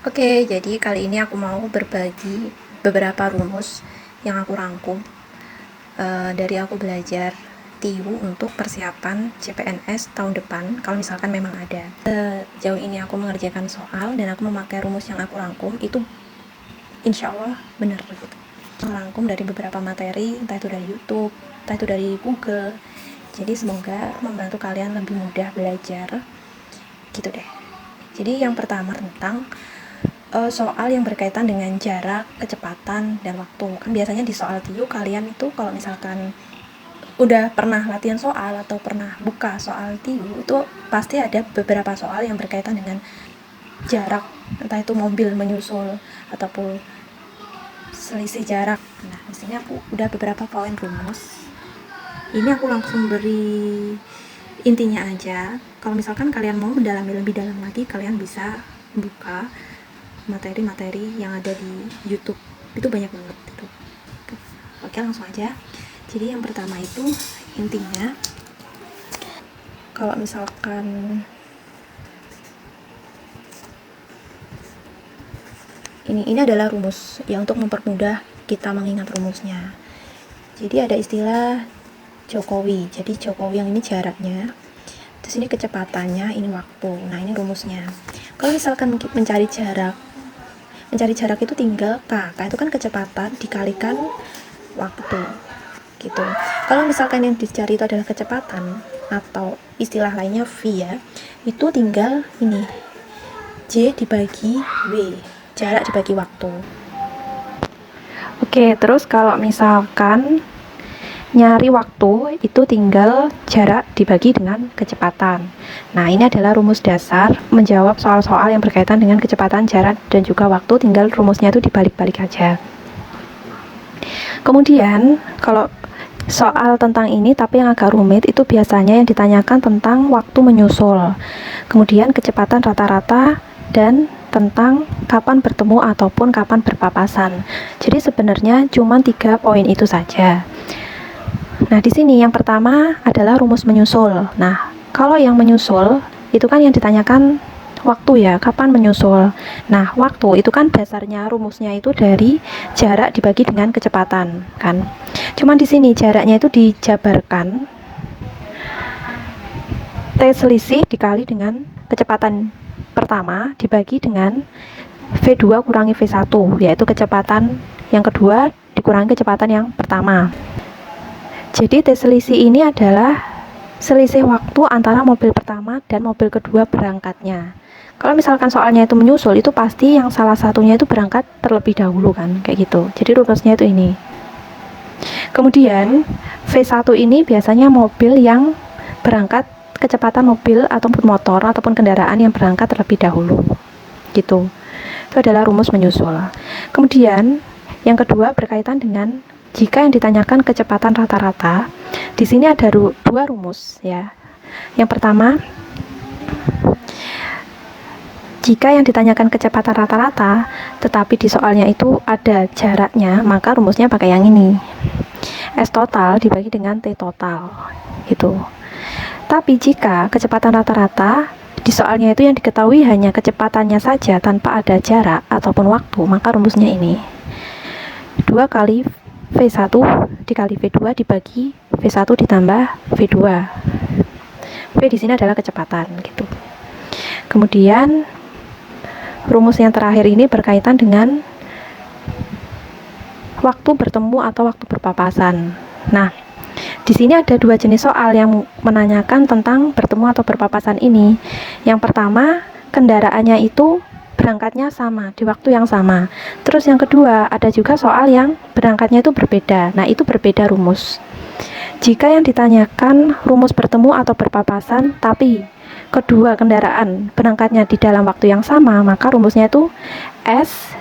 Oke, jadi kali ini aku mau berbagi beberapa rumus yang aku rangkum dari aku belajar TIU untuk persiapan CPNS tahun depan kalau misalkan memang ada. Sejauh ini aku mengerjakan soal dan aku memakai rumus yang aku rangkum itu insya Allah benar gitu. Merangkum dari beberapa materi, entah itu dari YouTube, entah itu dari Google. Jadi semoga membantu kalian lebih mudah belajar gitu deh. Jadi yang pertama tentang soal yang berkaitan dengan jarak, kecepatan, dan waktu. Kan biasanya di soal TIU kalian itu kalau misalkan udah pernah latihan soal atau pernah buka soal TIU itu pasti ada beberapa soal yang berkaitan dengan jarak, entah itu mobil menyusul ataupun selisih jarak. Nah, di sini aku udah beberapa poin rumus. Ini aku langsung beri intinya aja. Kalau misalkan kalian mau mendalami lebih dalam lagi, kalian bisa buka materi-materi yang ada di YouTube, itu banyak banget gitu. Oke, langsung aja. Jadi yang pertama itu intinya kalau misalkan ini adalah rumus yang untuk mempermudah kita mengingat rumusnya. Jadi ada istilah Jokowi. Jadi Jokowi yang ini jaraknya, terus ini kecepatannya, ini waktu. Nah, ini rumusnya. Kalau misalkan mencari jarak itu tinggal K itu kan kecepatan dikalikan waktu gitu. Kalau misalkan yang dicari itu adalah kecepatan atau istilah lainnya V ya, itu tinggal ini J dibagi W, jarak dibagi waktu. Oke, terus kalau misalkan nyari waktu itu tinggal jarak dibagi dengan kecepatan. Nah, ini adalah rumus dasar menjawab soal-soal yang berkaitan dengan kecepatan, jarak, dan juga waktu. Tinggal rumusnya itu dibalik-balik aja. Kemudian, kalau soal tentang ini tapi yang agak rumit itu biasanya yang ditanyakan tentang waktu menyusul, kemudian kecepatan rata-rata, dan tentang kapan bertemu ataupun kapan berpapasan. Jadi sebenarnya cuma 3 poin itu saja. Nah, di sini yang pertama adalah rumus menyusul. Nah, kalau yang menyusul itu kan yang ditanyakan waktu ya, kapan menyusul. Nah, waktu itu kan dasarnya rumusnya itu dari jarak dibagi dengan kecepatan, kan. Cuman di sini jaraknya itu dijabarkan T selisih dikali dengan kecepatan pertama dibagi dengan V2 kurangi V1, yaitu kecepatan yang kedua dikurangi kecepatan yang pertama. Jadi T selisih ini adalah selisih waktu antara mobil pertama dan mobil kedua berangkatnya. Kalau misalkan soalnya itu menyusul, itu pasti yang salah satunya itu berangkat terlebih dahulu kan, kayak gitu. Jadi rumusnya itu ini. Kemudian V1 ini biasanya mobil yang berangkat, kecepatan mobil ataupun motor ataupun kendaraan yang berangkat terlebih dahulu. Gitu. Itu adalah rumus menyusul. Kemudian yang kedua berkaitan dengan jika yang ditanyakan kecepatan rata-rata, di sini ada dua rumus ya. Yang pertama, jika yang ditanyakan kecepatan rata-rata, tetapi di soalnya itu ada jaraknya, maka rumusnya pakai yang ini. S total dibagi dengan T total, gitu. Tapi jika kecepatan rata-rata, di soalnya itu yang diketahui hanya kecepatannya saja tanpa ada jarak ataupun waktu, maka rumusnya ini. 2 kali V1 dikali V2 dibagi V1 ditambah V2. V di sini adalah kecepatan gitu. Kemudian rumus yang terakhir ini berkaitan dengan waktu bertemu atau waktu berpapasan. Nah, di sini ada 2 jenis soal yang menanyakan tentang bertemu atau berpapasan ini. Yang pertama, kendaraannya itu berangkatnya sama, di waktu yang sama. Terus yang kedua, ada juga soal yang berangkatnya itu berbeda. Nah, itu berbeda rumus. Jika yang ditanyakan rumus bertemu atau berpapasan, tapi kedua kendaraan berangkatnya di dalam waktu yang sama, maka rumusnya itu S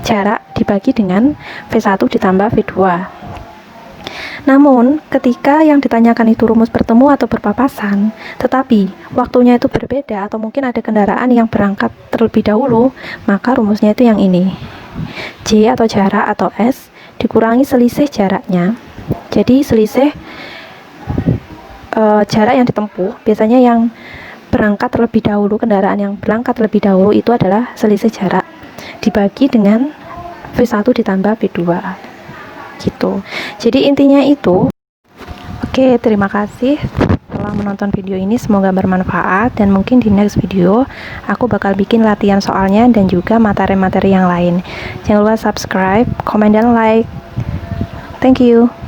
jarak dibagi dengan V1 ditambah V2. Namun, ketika yang ditanyakan itu rumus bertemu atau berpapasan, tetapi waktunya itu berbeda atau mungkin ada kendaraan yang berangkat terlebih dahulu, maka rumusnya itu yang ini. J atau jarak atau S dikurangi selisih jaraknya. Jadi selisih jarak yang ditempuh, biasanya yang berangkat terlebih dahulu, kendaraan yang berangkat terlebih dahulu itu adalah selisih jarak dibagi dengan V1 ditambah V2 gitu. Jadi intinya itu. Oke, terima kasih telah menonton video ini, semoga bermanfaat, dan mungkin di next video aku bakal bikin latihan soalnya dan juga materi-materi yang lain. Jangan lupa subscribe, comment, dan like. Thank you.